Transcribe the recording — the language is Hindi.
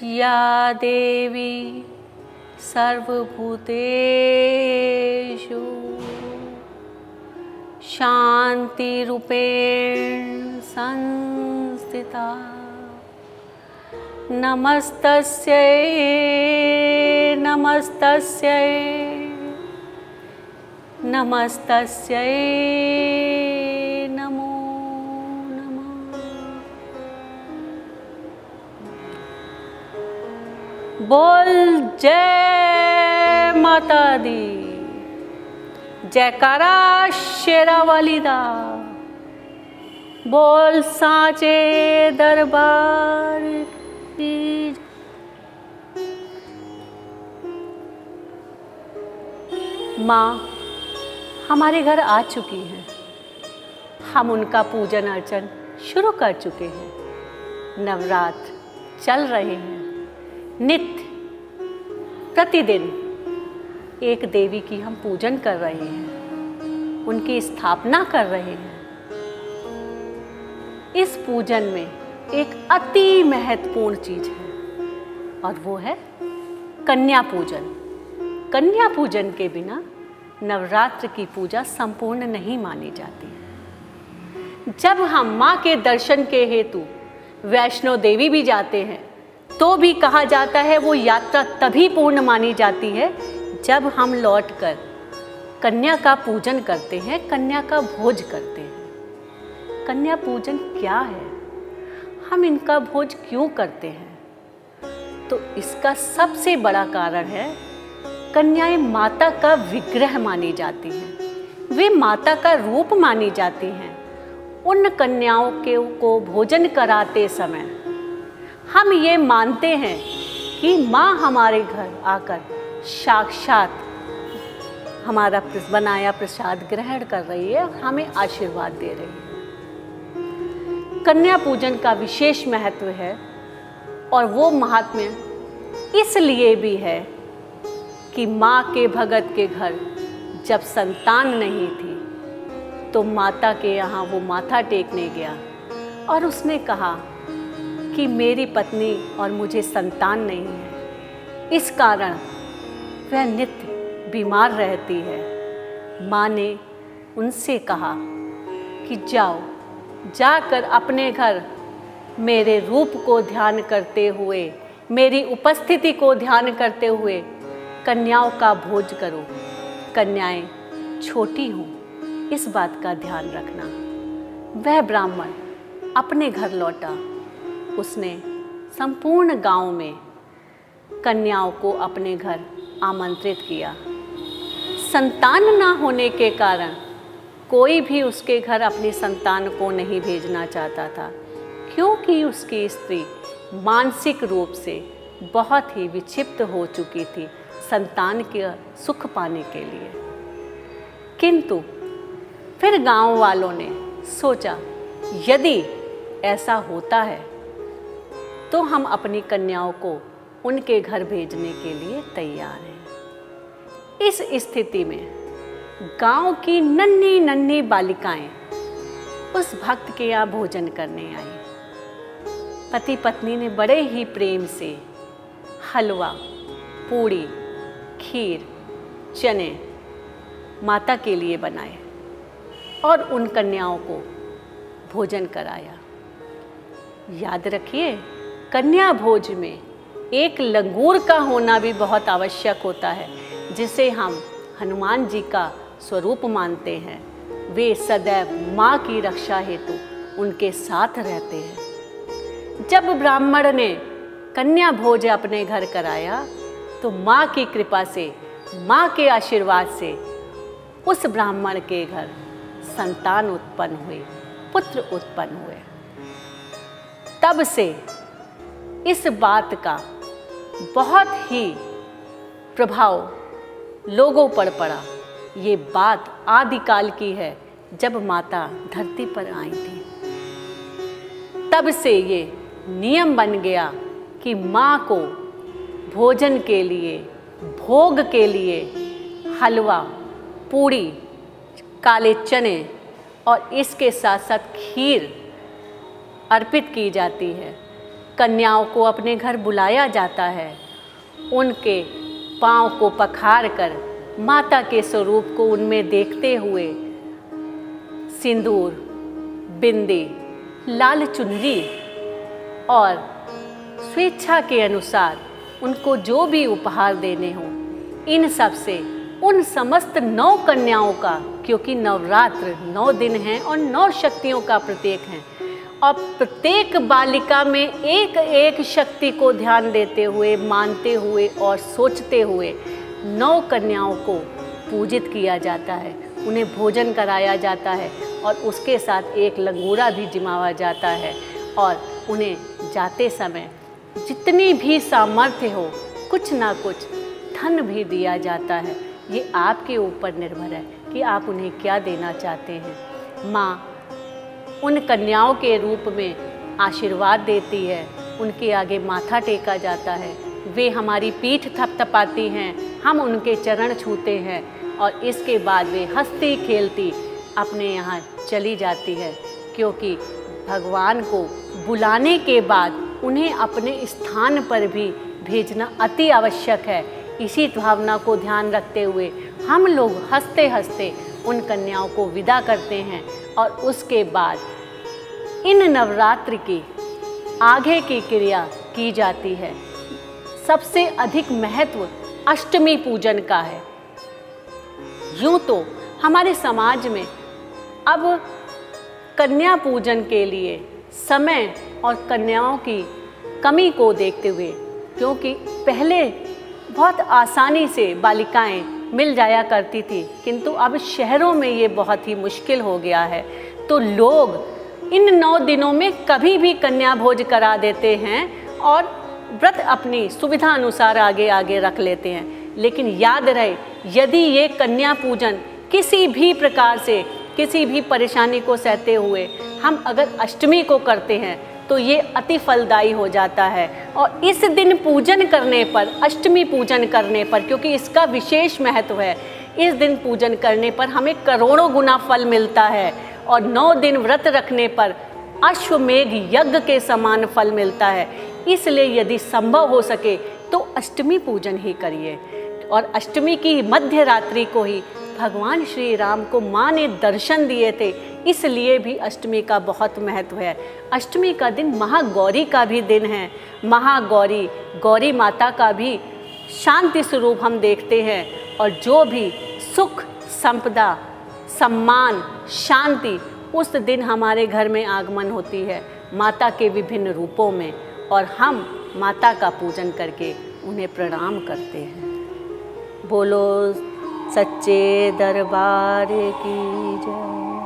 या देवी सर्वभूतेषु शान्तिरूपेण संस्थिता नमस्तस्यै नमस्तस्यै नमस्तस्यै नमो नमः। बोल जय माता दी, जयकारा शेरावाली दा, बोल साचे दरबार की। माँ हमारे घर आ चुकी हैं, हम उनका पूजन अर्चन शुरू कर चुके हैं। नवरात्र चल रहे हैं, नित्य प्रतिदिन एक देवी की हम पूजन कर रहे हैं, उनकी स्थापना कर रहे हैं। इस पूजन में एक अति महत्वपूर्ण चीज है और वो है कन्या पूजन। कन्या पूजन के बिना नवरात्र की पूजा संपूर्ण नहीं मानी जाती। जब हम माँ के दर्शन के हेतु वैष्णो देवी भी जाते हैं तो भी कहा जाता है वो यात्रा तभी पूर्ण मानी जाती है जब हम लौटकर कन्या का पूजन करते हैं, कन्या का भोज करते हैं। कन्या पूजन क्या है, हम इनका भोज क्यों करते हैं? तो इसका सबसे बड़ा कारण है कन्याएं माता का विग्रह मानी जाती हैं, वे माता का रूप मानी जाती हैं। उन कन्याओं को भोजन कराते समय हम ये मानते हैं कि माँ हमारे घर आकर साक्षात हमारा बनाया प्रसाद ग्रहण कर रही है, हमें आशीर्वाद दे रही है। कन्या पूजन का विशेष महत्व है और वो महात्म्य इसलिए भी है कि माँ के भगत के घर जब संतान नहीं थी तो माता के यहाँ वो माथा टेकने गया और उसने कहा कि मेरी पत्नी और मुझे संतान नहीं है, इस कारण वह नित्य बीमार रहती है। माँ ने उनसे कहा कि जाओ, जाकर अपने घर मेरे रूप को ध्यान करते हुए, मेरी उपस्थिति को ध्यान करते हुए कन्याओं का भोज करो। कन्याएं छोटी हों, इस बात का ध्यान रखना। वह ब्राह्मण अपने घर लौटा, उसने संपूर्ण गांव में कन्याओं को अपने घर आमंत्रित किया। संतान ना होने के कारण कोई भी उसके घर अपनी संतान को नहीं भेजना चाहता था, क्योंकि उसकी स्त्री मानसिक रूप से बहुत ही विक्षिप्त हो चुकी थी संतान के सुख पाने के लिए। किंतु फिर गांव वालों ने सोचा यदि ऐसा होता है तो हम अपनी कन्याओं को उनके घर भेजने के लिए तैयार हैं। इस स्थिति में गांव की नन्ही नन्ही बालिकाएं उस भक्त के यहाँ भोजन करने आई। पति पत्नी ने बड़े ही प्रेम से हलवा, पूड़ी, खीर, चने माता के लिए बनाए और उन कन्याओं को भोजन कराया। याद रखिए, कन्या भोज में एक लंगूर का होना भी बहुत आवश्यक होता है, जिसे हम हनुमान जी का स्वरूप मानते हैं। वे सदैव माँ की रक्षा हेतु उनके साथ रहते हैं। जब ब्राह्मण ने कन्या भोज अपने घर कराया तो माँ की कृपा से, माँ के आशीर्वाद से उस ब्राह्मण के घर संतान उत्पन्न हुए, पुत्र उत्पन्न हुए। तब से इस बात का बहुत ही प्रभाव लोगों पर पड़ा। ये बात आदिकाल की है, जब माता धरती पर आई थी। तब से ये नियम बन गया कि माँ को भोजन के लिए, भोग के लिए हलवा, पूड़ी, काले चने और इसके साथ साथ खीर अर्पित की जाती है। कन्याओं को अपने घर बुलाया जाता है। उनके पाँव को पखार कर माता के स्वरूप को उनमें देखते हुए सिंदूर, बिंदी, लाल चुनरी और स्वेच्छा के अनुसार उनको जो भी उपहार देने हों, इन सब से उन समस्त 9 कन्याओं का, क्योंकि नवरात्र 9 दिन हैं और 9 शक्तियों का प्रतीक हैं, और प्रत्येक बालिका में एक एक शक्ति को ध्यान देते हुए, मानते हुए और सोचते हुए 9 कन्याओं को पूजित किया जाता है। उन्हें भोजन कराया जाता है और उसके साथ एक लंगूरा भी जिमावा जाता है, और उन्हें जाते समय जितनी भी सामर्थ्य हो कुछ ना कुछ धन भी दिया जाता है। ये आपके ऊपर निर्भर है कि आप उन्हें क्या देना चाहते हैं। माँ उन कन्याओं के रूप में आशीर्वाद देती है, उनके आगे माथा टेका जाता है, वे हमारी पीठ थपथपाती हैं, हम उनके चरण छूते हैं और इसके बाद वे हंसती खेलती अपने यहाँ चली जाती है, क्योंकि भगवान को बुलाने के बाद उन्हें अपने स्थान पर भी भेजना अति आवश्यक है। इसी भावना को ध्यान रखते हुए हम लोग हंसते हंसते उन कन्याओं को विदा करते हैं और उसके बाद इन नवरात्र की आगे की क्रिया की जाती है। सबसे अधिक महत्व अष्टमी पूजन का है। यूँ तो हमारे समाज में अब कन्या पूजन के लिए समय और कन्याओं की कमी को देखते हुए, क्योंकि पहले बहुत आसानी से बालिकाएं मिल जाया करती थी, किंतु अब शहरों में ये बहुत ही मुश्किल हो गया है, तो लोग इन 9 दिनों में कभी भी कन्या भोज करा देते हैं और व्रत अपनी सुविधा अनुसार आगे आगे रख लेते हैं। लेकिन याद रहे, यदि ये कन्या पूजन किसी भी प्रकार से किसी भी परेशानी को सहते हुए हम अगर अष्टमी को करते हैं तो ये अति फलदायी हो जाता है। और इस दिन पूजन करने पर, अष्टमी पूजन करने पर, क्योंकि इसका विशेष महत्व है, इस दिन पूजन करने पर हमें करोड़ों गुना फल मिलता है और 9 दिन व्रत रखने पर अश्वमेघ यज्ञ के समान फल मिलता है। इसलिए यदि संभव हो सके तो अष्टमी पूजन ही करिए। और अष्टमी की मध्य रात्रि को ही भगवान श्री राम को माँ ने दर्शन दिए थे, इसलिए भी अष्टमी का बहुत महत्व है। अष्टमी का दिन महागौरी का भी दिन है। महागौरी, गौरी माता का भी शांति स्वरूप हम देखते हैं, और जो भी सुख, संपदा, सम्मान, शांति उस दिन हमारे घर में आगमन होती है माता के विभिन्न रूपों में, और हम माता का पूजन करके उन्हें प्रणाम करते हैं। बोलो सच्चे दरबार की जय।